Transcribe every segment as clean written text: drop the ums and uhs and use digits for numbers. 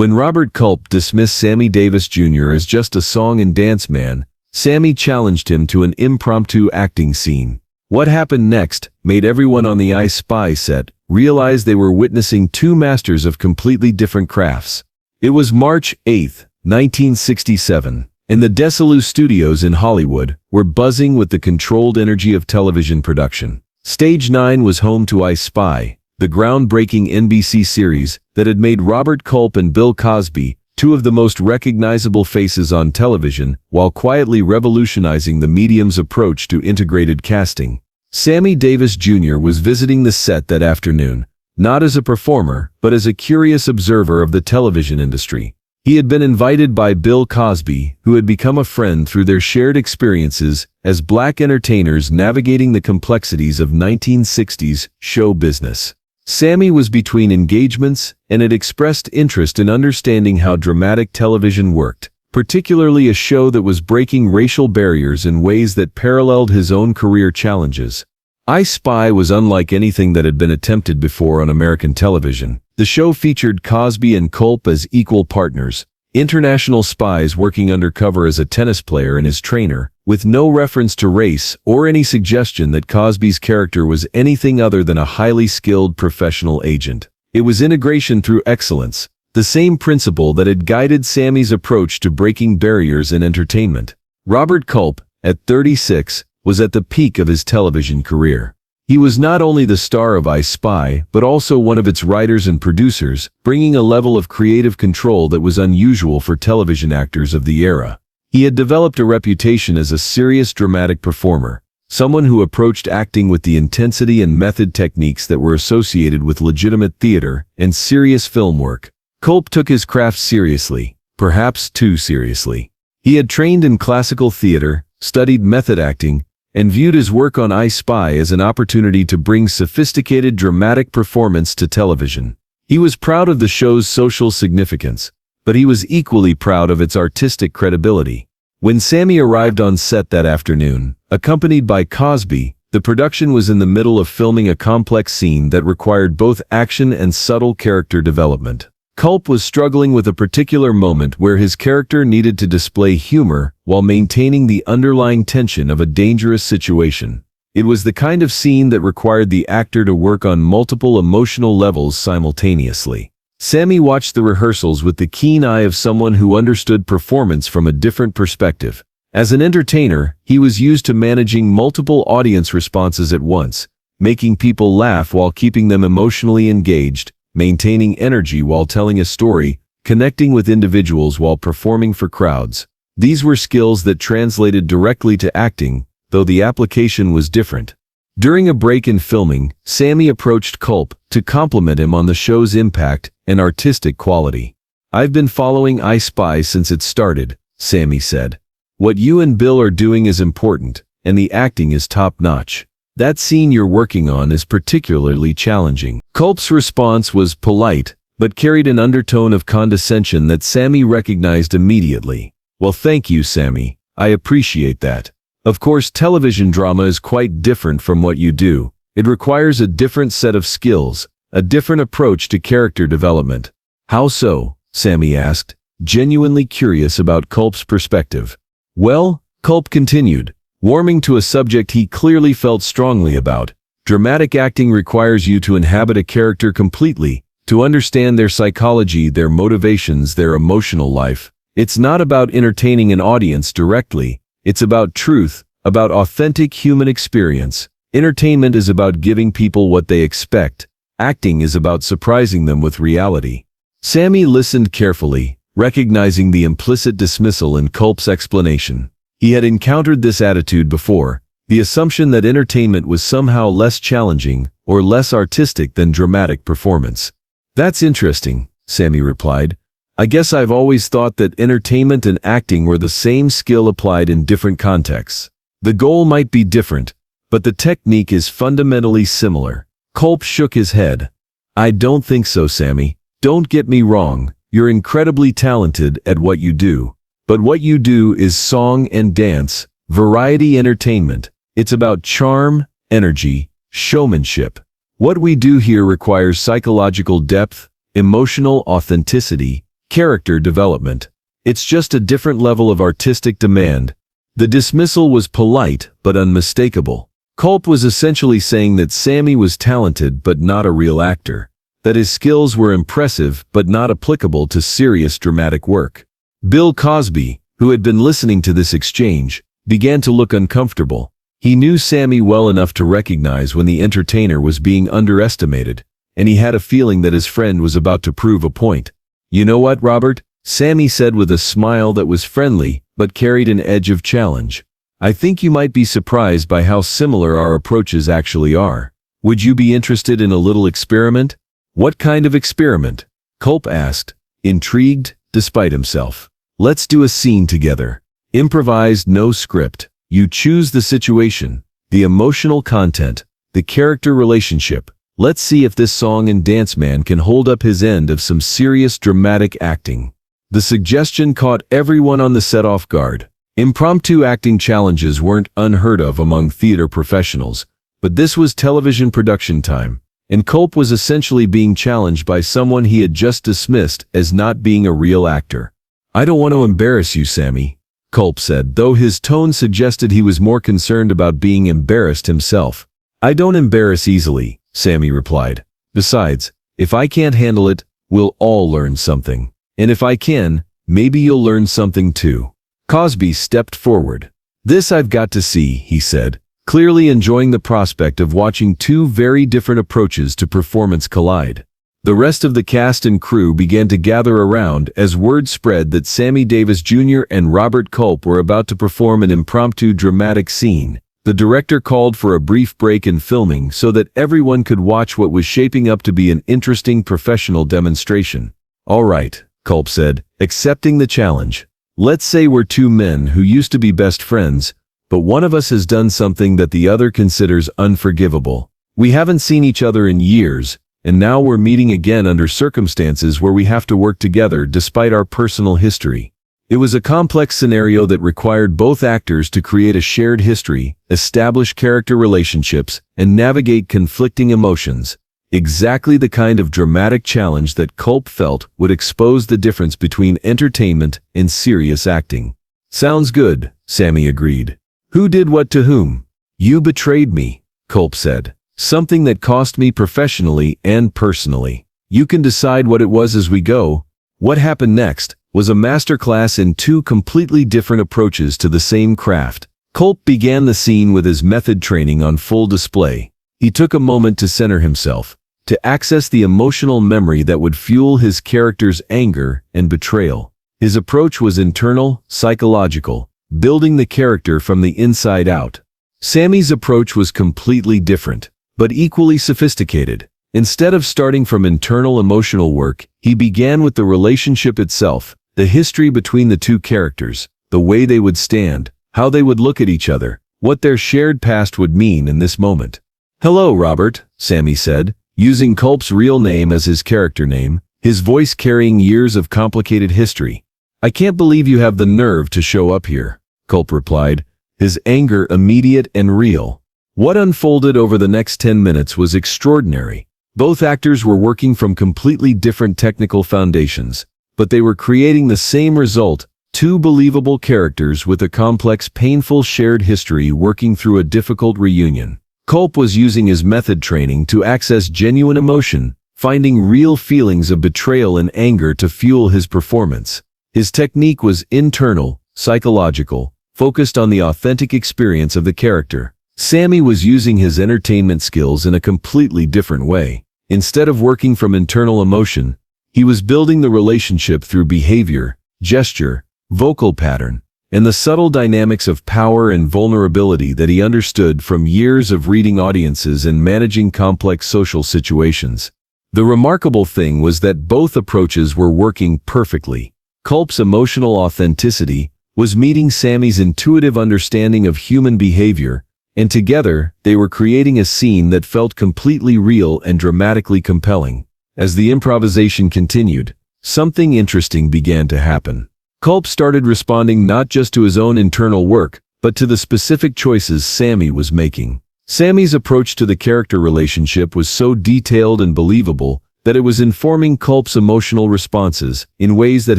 When Robert Culp dismissed Sammy Davis Jr. as just a song and dance man, Sammy challenged him to an impromptu acting scene. What happened next made everyone on the I Spy set realize they were witnessing two masters of completely different crafts. It was March 8, 1967, and the Desilu studios in Hollywood were buzzing with the controlled energy of television production. Stage 9 was home to I Spy, the groundbreaking NBC series that had made Robert Culp and Bill Cosby two of the most recognizable faces on television while quietly revolutionizing the medium's approach to integrated casting. Sammy Davis Jr. was visiting the set that afternoon, not as a performer, but as a curious observer of the television industry. He had been invited by Bill Cosby, who had become a friend through their shared experiences as black entertainers navigating the complexities of 1960s show business. Sammy was between engagements and had expressed interest in understanding how dramatic television worked, particularly a show that was breaking racial barriers in ways that paralleled his own career challenges. I Spy was unlike anything that had been attempted before on American television. The show featured Cosby and Culp as equal partners, international spies working undercover as a tennis player and his trainer, with no reference to race or any suggestion that Cosby's character was anything other than a highly skilled professional agent. It was integration through excellence, the same principle that had guided Sammy's approach to breaking barriers in entertainment. Robert Culp, at 36, was at the peak of his television career. He was not only the star of I Spy, but also one of its writers and producers, bringing a level of creative control that was unusual for television actors of the era. He had developed a reputation as a serious dramatic performer, someone who approached acting with the intensity and method techniques that were associated with legitimate theater and serious film work. Culp took his craft seriously, perhaps too seriously. He had trained in classical theater, studied method acting, and viewed his work on I Spy as an opportunity to bring sophisticated dramatic performance to television. He was proud of the show's social significance, but he was equally proud of its artistic credibility. When Sammy arrived on set that afternoon, accompanied by Cosby, the production was in the middle of filming a complex scene that required both action and subtle character development. Culp was struggling with a particular moment where his character needed to display humor while maintaining the underlying tension of a dangerous situation. It was the kind of scene that required the actor to work on multiple emotional levels simultaneously. Sammy watched the rehearsals with the keen eye of someone who understood performance from a different perspective. As an entertainer, he was used to managing multiple audience responses at once, making people laugh while keeping them emotionally engaged, maintaining energy while telling a story, connecting with individuals while performing for crowds. These were skills that translated directly to acting, though the application was different. During a break in filming, Sammy approached Culp to compliment him on the show's impact and artistic quality. "I've been following I Spy since it started," Sammy said. "What you and Bill are doing is important, and the acting is top-notch. That scene you're working on is particularly challenging." Culp's response was polite, but carried an undertone of condescension that Sammy recognized immediately. "Well, thank you, Sammy. I appreciate that. Of course, television drama is quite different from what you do. It requires a different set of skills, a different approach to character development." "How so?" Sammy asked, genuinely curious about Culp's perspective. "Well," Culp continued, warming to a subject he clearly felt strongly about, "dramatic acting requires you to inhabit a character completely, to understand their psychology, their motivations, their emotional life. It's not about entertaining an audience directly. It's about truth, about authentic human experience. Entertainment is about giving people what they expect. Acting is about surprising them with reality." Sammy listened carefully, recognizing the implicit dismissal in Culp's explanation. He had encountered this attitude before, the assumption that entertainment was somehow less challenging or less artistic than dramatic performance. "That's interesting," Sammy replied. "I guess I've always thought that entertainment and acting were the same skill applied in different contexts. The goal might be different, but the technique is fundamentally similar." Culp shook his head. "I don't think so, Sammy. Don't get me wrong, you're incredibly talented at what you do. But what you do is song and dance, variety entertainment. It's about charm, energy, showmanship. What we do here requires psychological depth, emotional authenticity, Character development. It's just a different level of artistic demand. The dismissal was polite but unmistakable. Culp was essentially saying that Sammy was talented but not a real actor, that his skills were impressive but not applicable to serious dramatic work. Bill Cosby, who had been listening to this exchange, began to look uncomfortable. He knew Sammy well enough to recognize when the entertainer was being underestimated, and he had a feeling that his friend was about to prove a point. "You know what, Robert?" Sammy said with a smile that was friendly but carried an edge of challenge. "I think you might be surprised by how similar our approaches actually are. Would you be interested in a little experiment?" "What kind of experiment?" Culp asked, intrigued despite himself. "Let's do a scene together. Improvised, no script. You choose the situation, the emotional content, the character relationship. Let's see if this song and dance man can hold up his end of some serious dramatic acting." The suggestion caught everyone on the set off guard. Impromptu acting challenges weren't unheard of among theater professionals, but this was television production time, and Culp was essentially being challenged by someone he had just dismissed as not being a real actor. "I don't want to embarrass you, Sammy," Culp said, though his tone suggested he was more concerned about being embarrassed himself. "I don't embarrass easily," Sammy replied. "Besides, if I can't handle it, we'll all learn something. And if I can, maybe you'll learn something too." Cosby stepped forward. "This I've got to see," he said, clearly enjoying the prospect of watching two very different approaches to performance collide. The rest of the cast and crew began to gather around as word spread that Sammy Davis Jr. and Robert Culp were about to perform an impromptu dramatic scene. The director called for a brief break in filming so that everyone could watch what was shaping up to be an interesting professional demonstration. "All right," Culp said, accepting the challenge. "Let's say we're two men who used to be best friends, but one of us has done something that the other considers unforgivable. We haven't seen each other in years, and now we're meeting again under circumstances where we have to work together despite our personal history." It was a complex scenario that required both actors to create a shared history, establish character relationships, and navigate conflicting emotions. Exactly the kind of dramatic challenge that Culp felt would expose the difference between entertainment and serious acting. "Sounds good," Sammy agreed. "Who did what to whom?" "You betrayed me," Culp said. "Something that cost me professionally and personally. You can decide what it was as we go." What happened next was a masterclass in two completely different approaches to the same craft. Culp began the scene with his method training on full display. He took a moment to center himself, to access the emotional memory that would fuel his character's anger and betrayal. His approach was internal, psychological, building the character from the inside out. Sammy's approach was completely different, but equally sophisticated. Instead of starting from internal emotional work, he began with the relationship itself, the history between the two characters, the way they would stand, how they would look at each other, what their shared past would mean in this moment. "Hello, Robert," Sammy said, using Culp's real name as his character name, his voice carrying years of complicated history. "I can't believe you have the nerve to show up here," Culp replied, his anger immediate and real. What unfolded over the next 10 minutes was extraordinary. Both actors were working from completely different technical foundations, but they were creating the same result, two believable characters with a complex, painful shared history working through a difficult reunion. Culp was using his method training to access genuine emotion, finding real feelings of betrayal and anger to fuel his performance. His technique was internal, psychological, focused on the authentic experience of the character. Sammy was using his entertainment skills in a completely different way. Instead of working from internal emotion, he was building the relationship through behavior, gesture, vocal pattern, and the subtle dynamics of power and vulnerability that he understood from years of reading audiences and managing complex social situations. The remarkable thing was that both approaches were working perfectly. Culp's emotional authenticity was meeting Sammy's intuitive understanding of human behavior, and together they were creating a scene that felt completely real and dramatically compelling. As the improvisation continued, something interesting began to happen. Culp started responding not just to his own internal work, but to the specific choices Sammy was making. Sammy's approach to the character relationship was so detailed and believable that it was informing Culp's emotional responses in ways that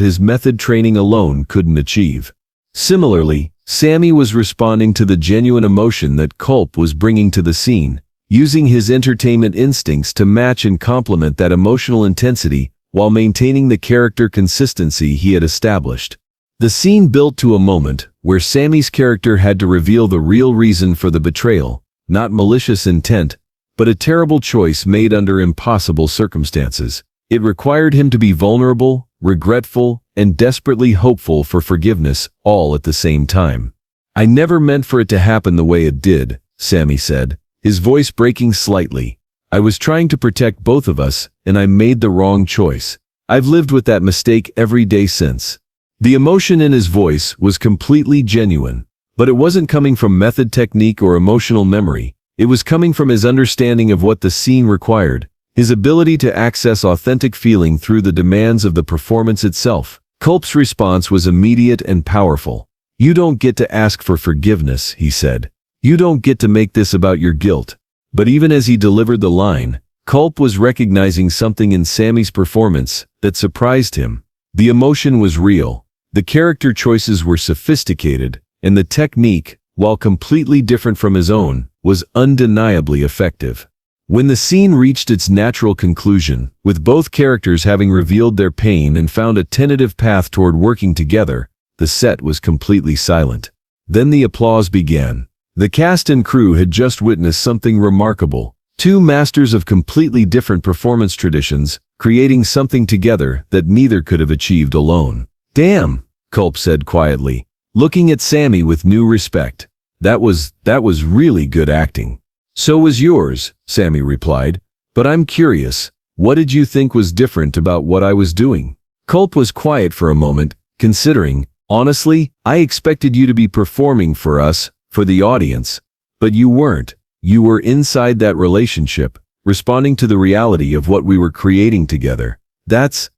his method training alone couldn't achieve. Similarly, Sammy was responding to the genuine emotion that Culp was bringing to the scene, using his entertainment instincts to match and complement that emotional intensity while maintaining the character consistency he had established. The scene built to a moment where Sammy's character had to reveal the real reason for the betrayal, not malicious intent, but a terrible choice made under impossible circumstances. It required him to be vulnerable, regretful, and desperately hopeful for forgiveness, all at the same time. "I never meant for it to happen the way it did," Sammy said, his voice breaking slightly. "I was trying to protect both of us, and I made the wrong choice. I've lived with that mistake every day since." The emotion in his voice was completely genuine, but it wasn't coming from method technique or emotional memory. It was coming from his understanding of what the scene required, his ability to access authentic feeling through the demands of the performance itself. Culp's response was immediate and powerful. "You don't get to ask for forgiveness," he said. "You don't get to make this about your guilt." But even as he delivered the line, Culp was recognizing something in Sammy's performance that surprised him. The emotion was real, the character choices were sophisticated, and the technique, while completely different from his own, was undeniably effective. When the scene reached its natural conclusion, with both characters having revealed their pain and found a tentative path toward working together, the set was completely silent. Then the applause began. The cast and crew had just witnessed something remarkable. Two masters of completely different performance traditions, creating something together that neither could have achieved alone. "Damn," Culp said quietly, looking at Sammy with new respect. That was really good acting." "So was yours," Sammy replied. "But I'm curious, what did you think was different about what I was doing?" Culp was quiet for a moment, considering. "Honestly, I expected you to be performing for us, for the audience. But you weren't. You were inside that relationship, responding to the reality of what we were creating together. That's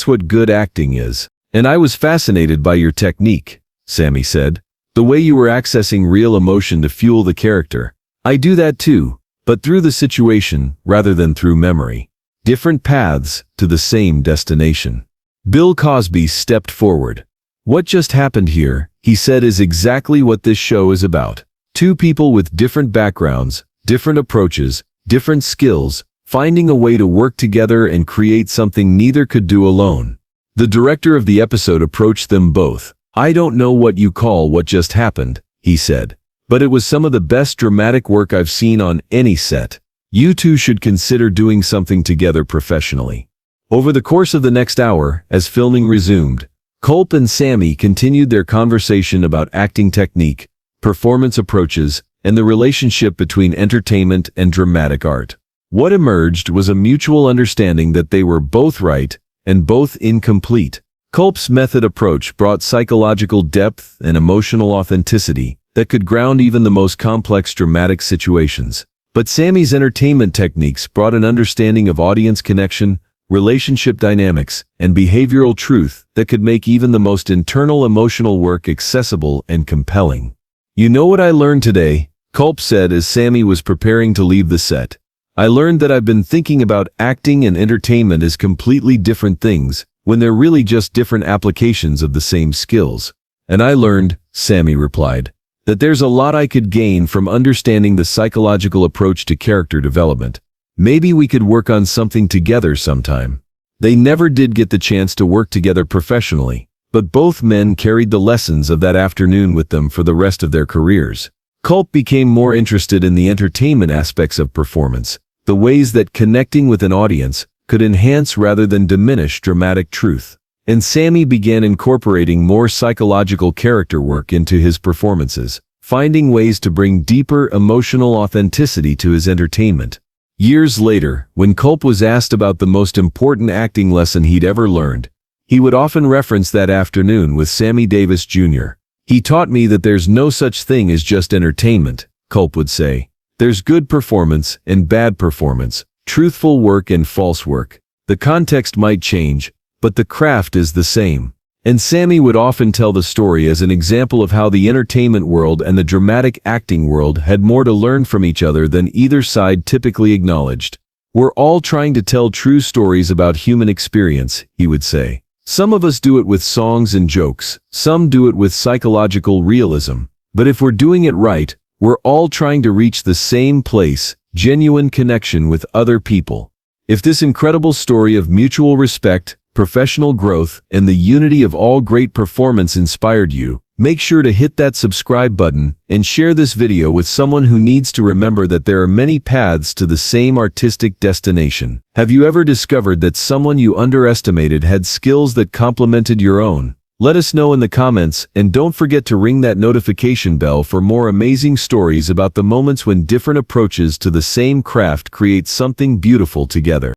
what good acting is. And I was fascinated by your technique," Sammy said. "The way you were accessing real emotion to fuel the character. I do that too, but through the situation rather than through memory. Different paths to the same destination." Bill Cosby stepped forward. "What just happened here," he said, "is exactly what this show is about. Two people with different backgrounds, different approaches, different skills, finding a way to work together and create something neither could do alone." The director of the episode approached them both. "I don't know what you call what just happened," he said, "but it was some of the best dramatic work I've seen on any set. You two should consider doing something together professionally." Over the course of the next hour, as filming resumed, Culp and Sammy continued their conversation about acting technique, performance approaches, and the relationship between entertainment and dramatic art. What emerged was a mutual understanding that they were both right and both incomplete. Culp's method approach brought psychological depth and emotional authenticity that could ground even the most complex dramatic situations. But Sammy's entertainment techniques brought an understanding of audience connection, relationship dynamics, and behavioral truth that could make even the most internal emotional work accessible and compelling. "You know what I learned today?" Culp said as Sammy was preparing to leave the set. "I learned that I've been thinking about acting and entertainment as completely different things, when they're really just different applications of the same skills." "And I learned," Sammy replied, "that there's a lot I could gain from understanding the psychological approach to character development. Maybe we could work on something together sometime." They never did get the chance to work together professionally, but both men carried the lessons of that afternoon with them for the rest of their careers. Culp became more interested in the entertainment aspects of performance, the ways that connecting with an audience could enhance rather than diminish dramatic truth. And Sammy began incorporating more psychological character work into his performances, finding ways to bring deeper emotional authenticity to his entertainment. Years later, when Culp was asked about the most important acting lesson he'd ever learned, he would often reference that afternoon with Sammy Davis Jr. "He taught me that there's no such thing as just entertainment," Culp would say. "There's good performance and bad performance, truthful work and false work. The context might change, but the craft is the same." And Sammy would often tell the story as an example of how the entertainment world and the dramatic acting world had more to learn from each other than either side typically acknowledged. We're all trying to tell true stories about human experience, he would say. Some of us do it with songs and jokes, some do it with psychological realism. But if we're doing it right, we're all trying to reach the same place, genuine connection with other people. If this incredible story of mutual respect, professional growth, and the unity of all great performance inspired you, make sure to hit that subscribe button and share this video with someone who needs to remember that there are many paths to the same artistic destination. Have you ever discovered that someone you underestimated had skills that complemented your own? Let us know in the comments, and don't forget to ring that notification bell for more amazing stories about the moments when different approaches to the same craft create something beautiful together.